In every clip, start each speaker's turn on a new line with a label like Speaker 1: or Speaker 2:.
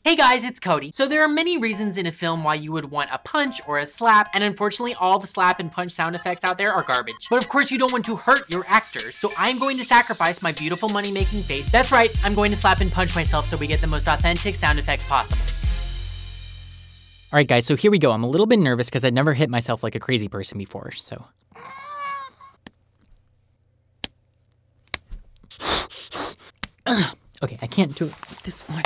Speaker 1: Hey guys, it's Cody. So there are many reasons in a film why you would want a punch or a slap, and unfortunately all the slap and punch sound effects out there are garbage. But of course you don't want to hurt your actors, so I'm going to sacrifice my beautiful money-making face. That's right, I'm going to slap and punch myself so we get the most authentic sound effects possible. All right guys, so here we go. I'm a little bit nervous because I've never hit myself like a crazy person before, so. Okay, I can't do it this one.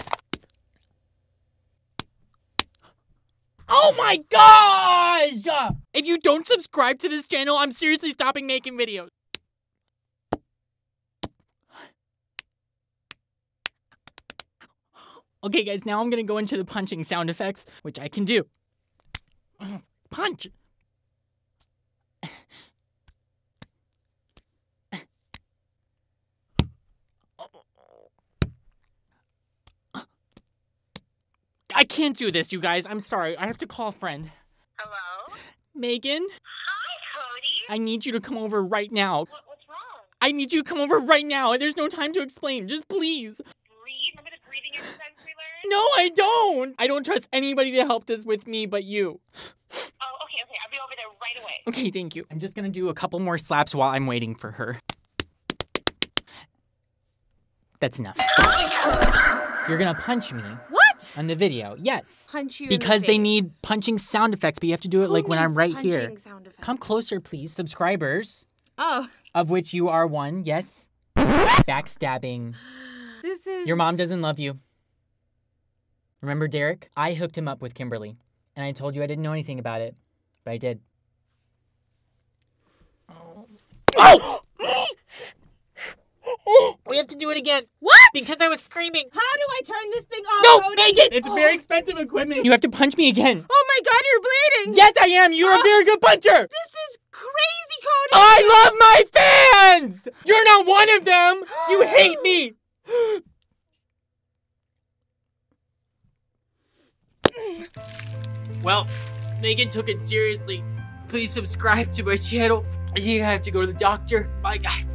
Speaker 1: Oh my gosh! If you don't subscribe to this channel, I'm seriously stopping making videos. Okay guys, now I'm gonna go into the punching sound effects, which I can do. Punch! I can't do this, you guys. I'm sorry. I have to call a friend.
Speaker 2: Hello?
Speaker 1: Megan?
Speaker 2: Hi, Cody.
Speaker 1: I need you to come over right now.
Speaker 2: What's wrong?
Speaker 1: I need you to come over right now. There's no time to explain. Just please.
Speaker 2: Breathe? Remember the breathing exercises we learned?
Speaker 1: No, I don't. I don't trust anybody to help this with me but you.
Speaker 2: Oh, okay. I'll be over there right away.
Speaker 1: Okay, thank you. I'm just gonna do a couple more slaps while I'm waiting for her. That's enough. You're gonna punch me.
Speaker 3: What?
Speaker 1: On the video, yes.
Speaker 3: Punch you
Speaker 1: because
Speaker 3: in the
Speaker 1: they
Speaker 3: face.
Speaker 1: need punching sound effects, but you have to do it
Speaker 3: Who
Speaker 1: like when I'm
Speaker 3: needs
Speaker 1: right here.
Speaker 3: punching sound effects?
Speaker 1: Come closer, please. Subscribers,
Speaker 3: Oh,
Speaker 1: of which you are one, yes. Backstabbing.
Speaker 3: this is...
Speaker 1: Your mom doesn't love you. Remember Derek? I hooked him up with Kimberly, and I told you I didn't know anything about it, but I did. Oh! We have to do it again.
Speaker 3: What?
Speaker 1: Because I was screaming.
Speaker 3: How do I turn this thing off,
Speaker 1: No,
Speaker 3: Cody?
Speaker 1: Megan! It's very expensive equipment. You have to punch me again.
Speaker 3: Oh my god, you're bleeding!
Speaker 1: Yes, I am. You're a very good puncher.
Speaker 3: This is crazy, Cody!
Speaker 1: I love my fans! You're not one of them! You hate me! Well, Megan took it seriously. Please subscribe to my channel. I think I have to go to the doctor. Bye, guys.